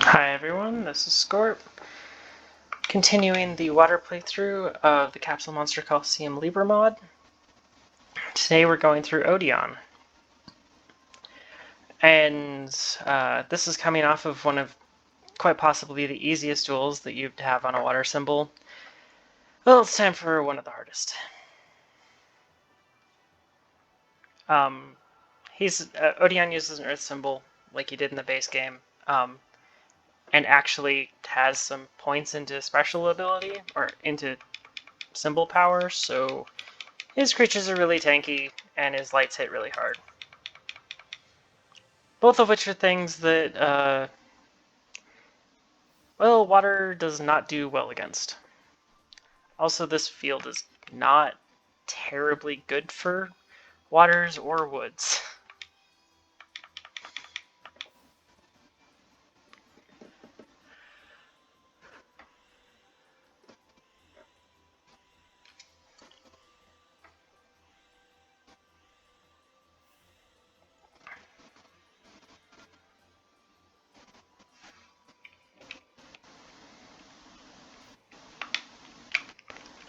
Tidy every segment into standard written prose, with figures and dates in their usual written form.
Hi everyone, this is Scorp, continuing the water playthrough of the Capsule Monster Coliseum Libra mod. Today we're going through Odion. And this is coming off of one of quite possibly the easiest duels that you'd have on a water symbol. Well, it's time for one of the hardest. Odion uses an earth symbol like he did in the base game. And actually has some points into special ability, or into symbol power, so his creatures are really tanky, and his lights hit really hard. Both of which are things that, well, water does not do well against. Also, this field is not terribly good for waters or woods.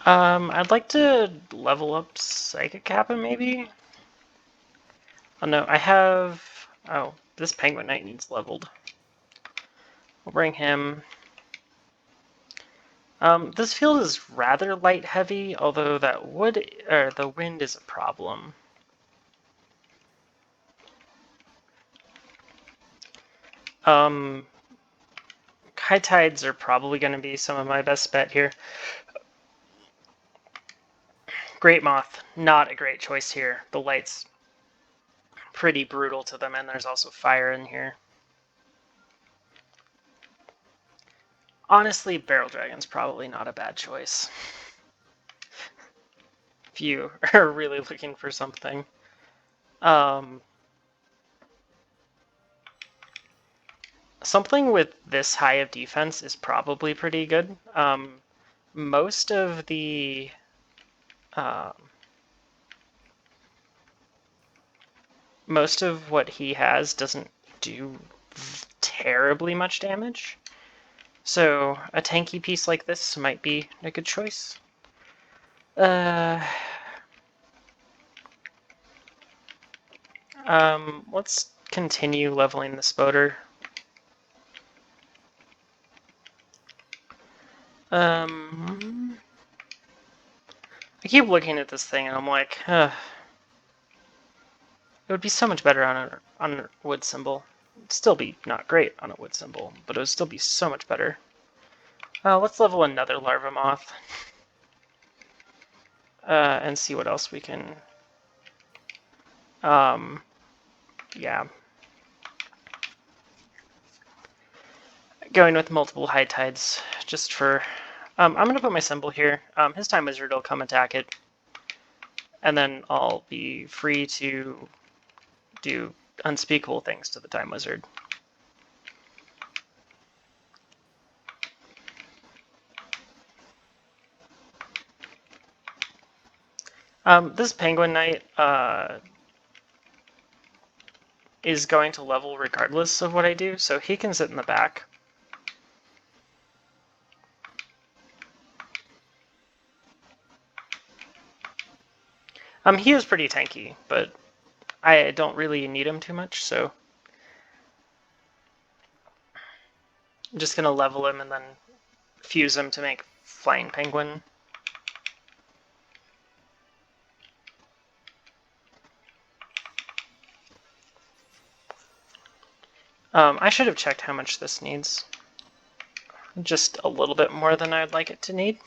I'd like to level up Psychic Kappa, maybe? Oh no, I have... Oh, this Penguin Knight needs leveled. We'll bring him. This field is rather light-heavy, although the wind is a problem. High tides are probably going to be some of my best bet here. Great Moth, not a great choice here. The light's pretty brutal to them, and there's also fire in here. Honestly, Barrel Dragon's probably not a bad choice. If you are really looking for something. Something with this high of defense is probably pretty good. Most of the most of what he has doesn't do terribly much damage. So a tanky piece like this might be a good choice. Let's continue leveling this boater. I keep looking at this thing and I'm like, it would be so much better on a wood symbol. It'd still be not great on a wood symbol, but it would still be so much better. Let's level another larva moth. And see what else we can... yeah. Going with multiple high tides, just for... I'm going to put my symbol here. His Time Wizard will come attack it. And then I'll be free to do unspeakable things to the Time Wizard. This Penguin Knight is going to level regardless of what I do, so he can sit in the back. He is pretty tanky, but I don't really need him too much, so I'm just going to level him and then fuse him to make Flying Penguin. I should have checked how much this needs. Just a little bit more than I'd like it to need.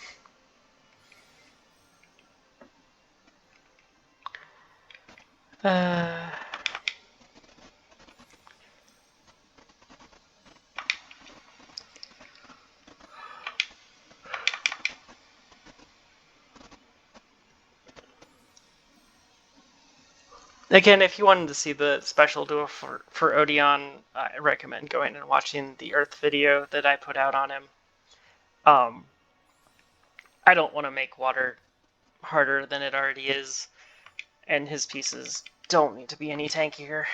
Again, if you wanted to see the special duel for Odion, I recommend going and watching the Earth video that I put out on him. I don't want to make water harder than it already is, and his pieces don't need to be any tankier.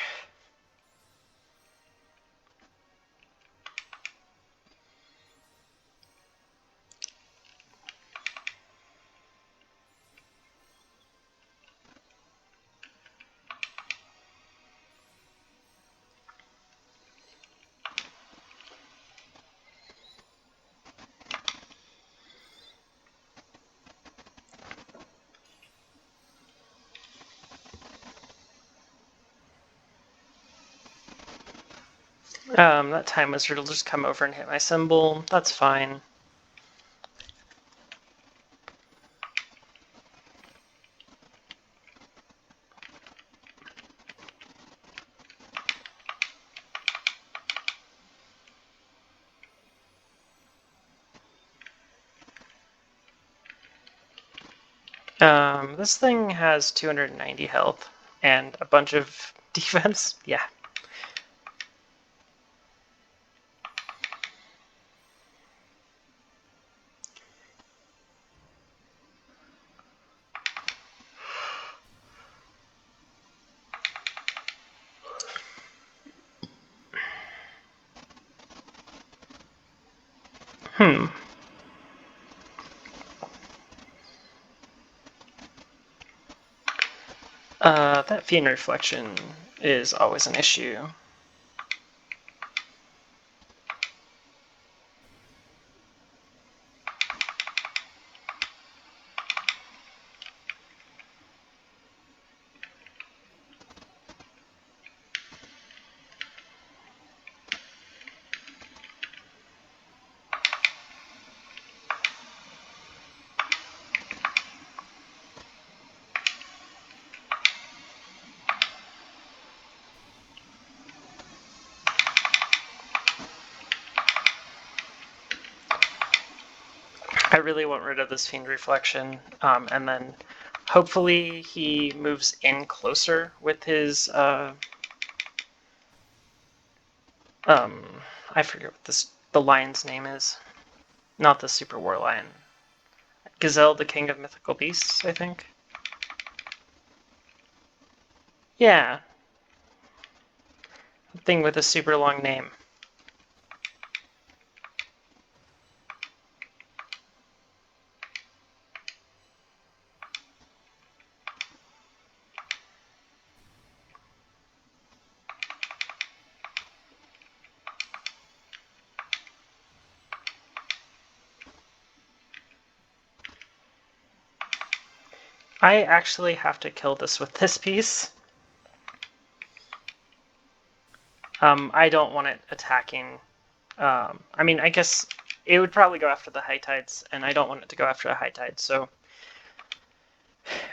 That time wizard will just come over and hit my symbol. That's fine. This thing has 290 health and a bunch of defense. Yeah. That Fiend Reflection is always an issue. I really want rid of this Fiend Reflection, and then hopefully he moves in closer with his, I forget what the lion's name is. Not the Super War Lion. Gazelle, the King of Mythical Beasts, I think. Yeah. Thing with a super long name. I actually have to kill this with this piece. I don't want it attacking. I mean, I guess it would probably go after the High Tides, and I don't want it to go after a High Tide, so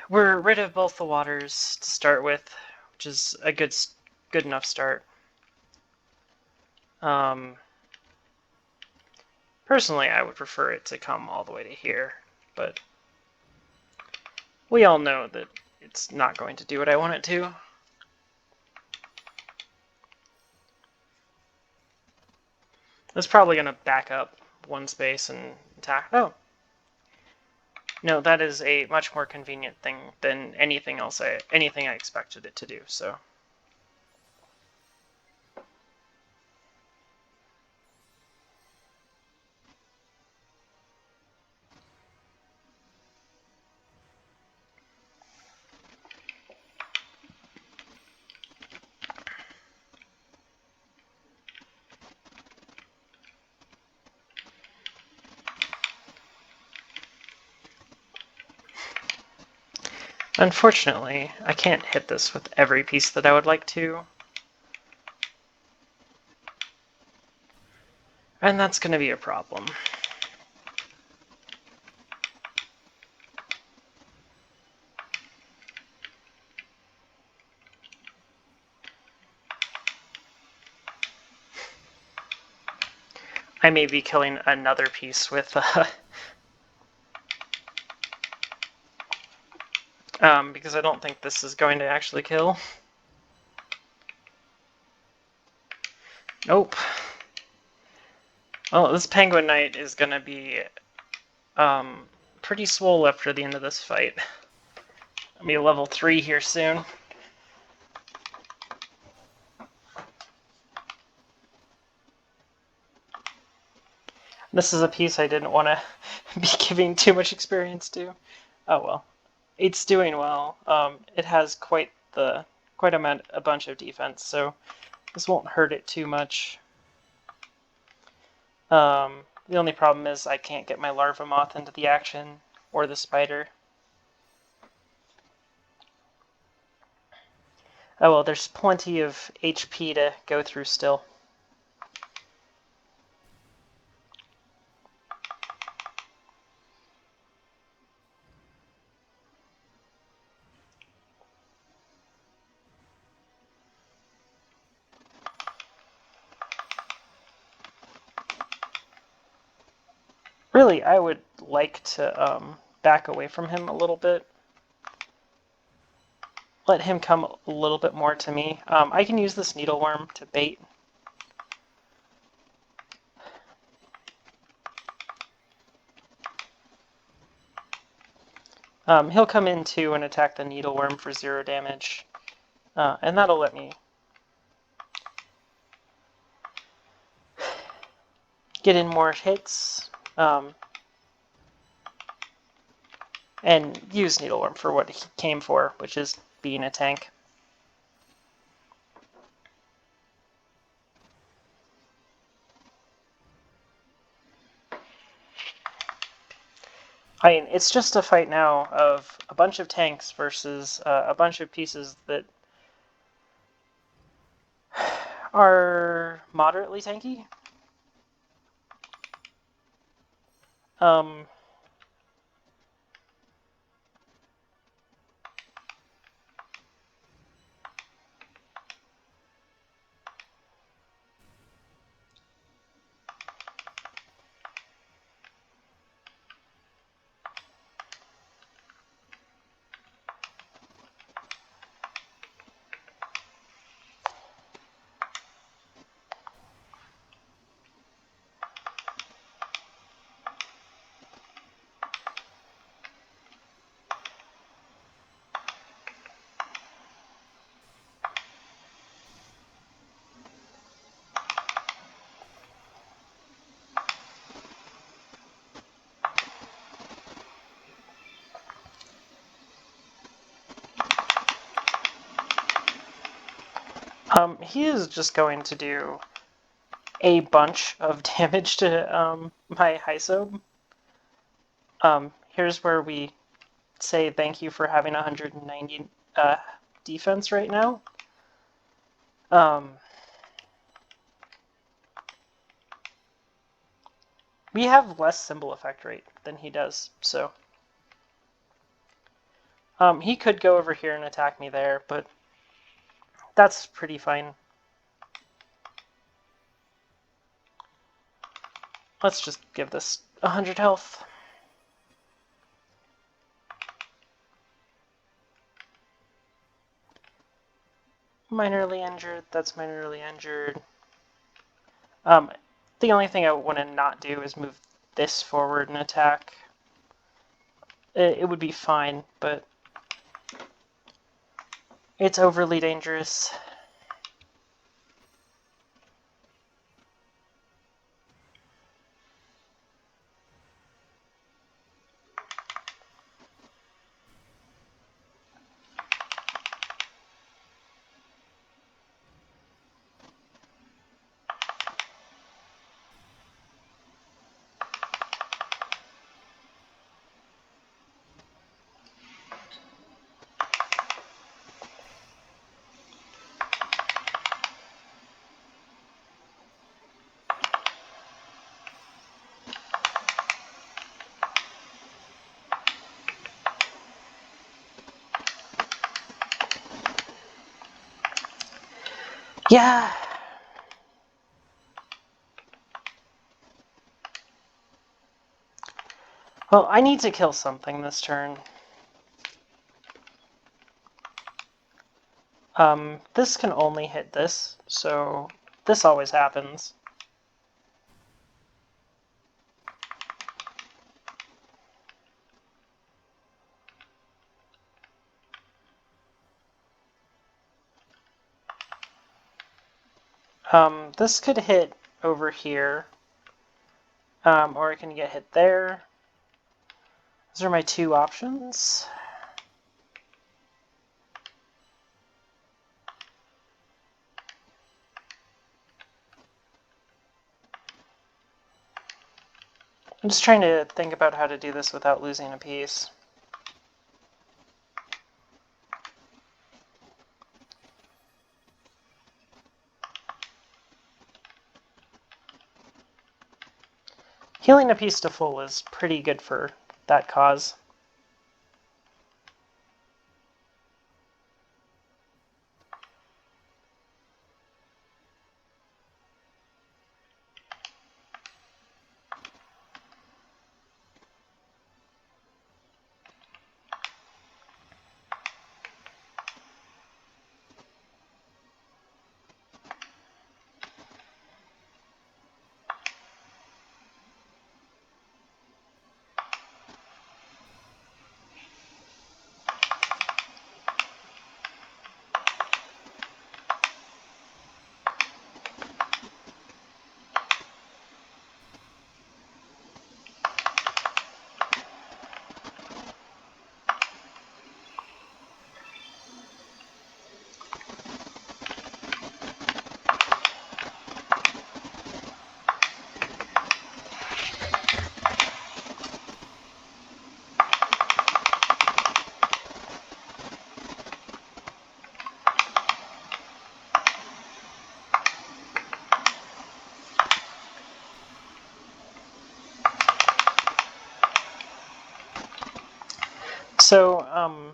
we're rid of both the waters to start with, which is a good enough start. Personally, I would prefer it to come all the way to here, but we all know that it's not going to do what I want it to. It's probably going to back up one space and attack. Oh. No, that is a much more convenient thing than anything else anything I expected it to do, so. Unfortunately, I can't hit this with every piece that I would like to. And that's going to be a problem. I may be killing another piece with because I don't think this is going to actually kill. Nope. Well, this Penguin Knight is going to be pretty swole after the end of this fight. I'll be level 3 here soon. This is a piece I didn't want to be giving too much experience to. Oh well. It's doing well. It has quite a bunch of defense, so this won't hurt it too much. The only problem is I can't get my larva moth into the action, or the spider. Oh well, there's plenty of HP to go through still. Really, I would like to back away from him a little bit. Let him come a little bit more to me. I can use this needleworm to bait. He'll come in too and attack the needleworm for 0 damage. And that'll let me get in more hits. And use needleworm for what he came for, which is being a tank. I mean, it's just a fight now of a bunch of tanks versus a bunch of pieces that are moderately tanky. He is just going to do a bunch of damage to my Hysobe. Here's where we say thank you for having 190 defense right now. We have less symbol effect rate than he does, so he could go over here and attack me there, but that's pretty fine. Let's just give this 100 health. Minorly injured, that's minorly injured. The only thing I want to not do is move this forward and attack. It would be fine, but it's overly dangerous. Yeah. Well, I need to kill something this turn. This can only hit this, so this always happens. This could hit over here, or it can get hit there. Those are my two options. I'm just trying to think about how to do this without losing a piece. Healing a piece to full is pretty good for that cause. So,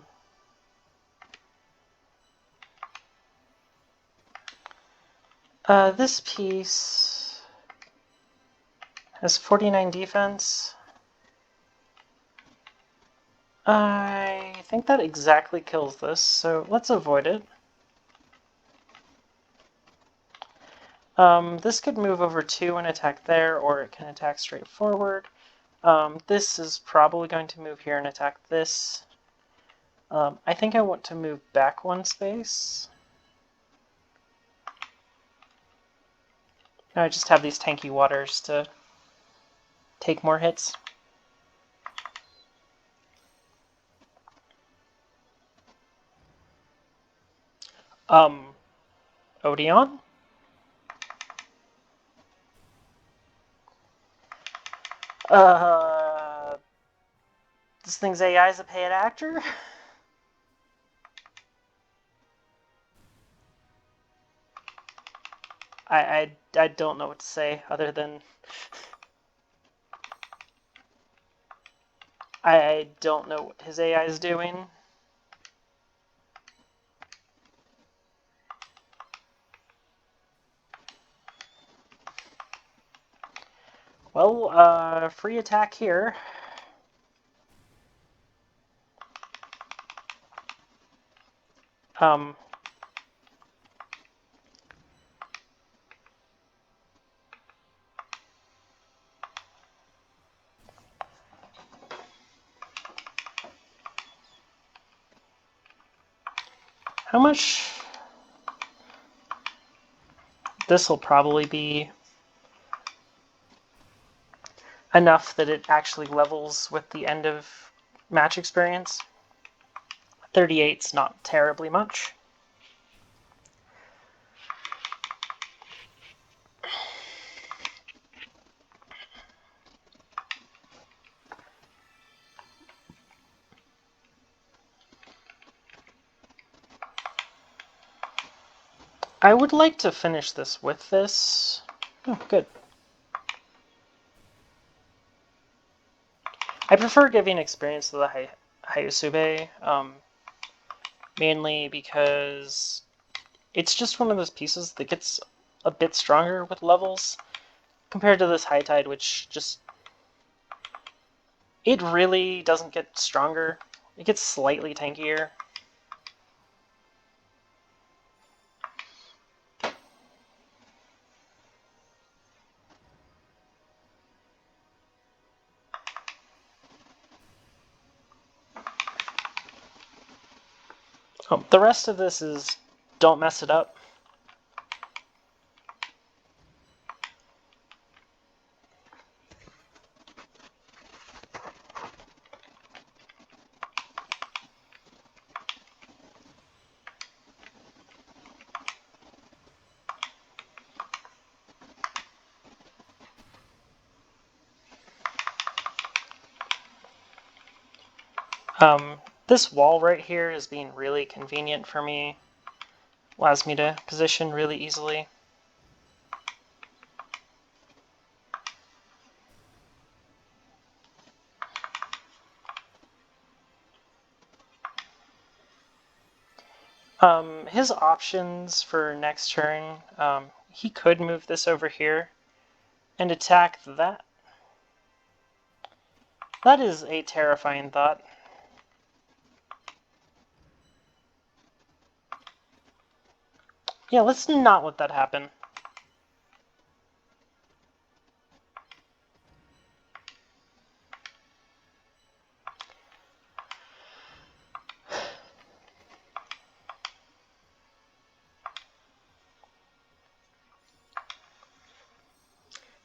this piece has 49 defense. I think that exactly kills this, so let's avoid it. This could move over 2 and attack there, or it can attack straight forward. This is probably going to move here and attack this. I think I want to move back 1 space. Now I just have these tanky waters to take more hits. Odion? This thing's AI is a paid actor? I don't know what to say other than I don't know what his AI is doing. Well, free attack here. How much? This will probably be enough that it actually levels with the end of match experience. 38's not terribly much. I would like to finish this with this. Oh, good. I prefer giving experience to the Hayasube, mainly because it's just one of those pieces that gets a bit stronger with levels compared to this High Tide, which just... it really doesn't get stronger. It gets slightly tankier. Oh, the rest of this is don't mess it up. This wall right here is being really convenient for me. Allows me to position really easily. His options for next turn, he could move this over here and attack that. That is a terrifying thought. Yeah, let's not let that happen.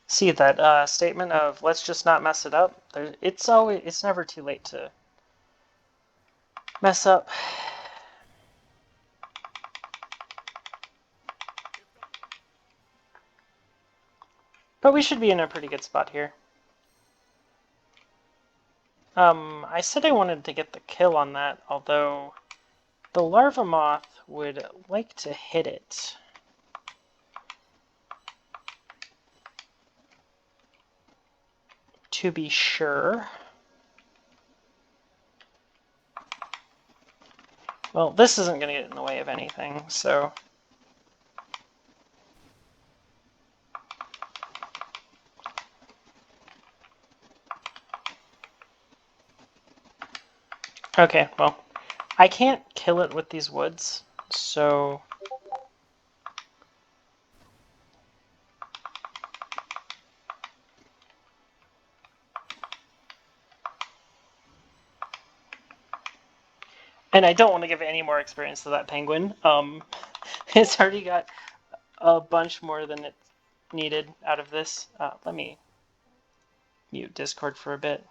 See that statement of let's just not mess it up? It's never too late to mess up. But we should be in a pretty good spot here. I said I wanted to get the kill on that, although the larva moth would like to hit it. To be sure. Well, this isn't going to get in the way of anything, so... Okay, well, I can't kill it with these woods, so... And I don't want to give it any more experience to that penguin. It's already got a bunch more than it needed out of this. Let me mute Discord for a bit.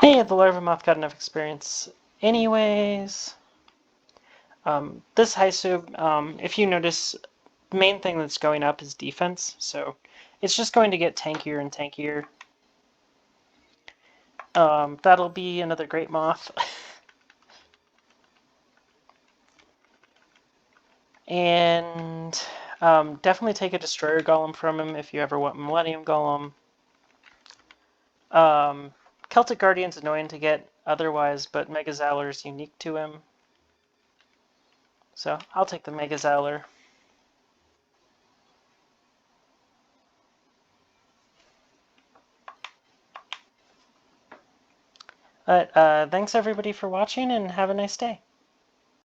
Hey, the larva moth got enough experience anyways. This Haisu, if you notice, the main thing that's going up is defense, so it's just going to get tankier and tankier. That'll be another great moth. And definitely take a Destroyer Golem from him if you ever want Millennium Golem. Celtic Guardian's annoying to get otherwise, but Mega Zowler's unique to him. So I'll take the Mega Zowler. But thanks everybody for watching, and have a nice day.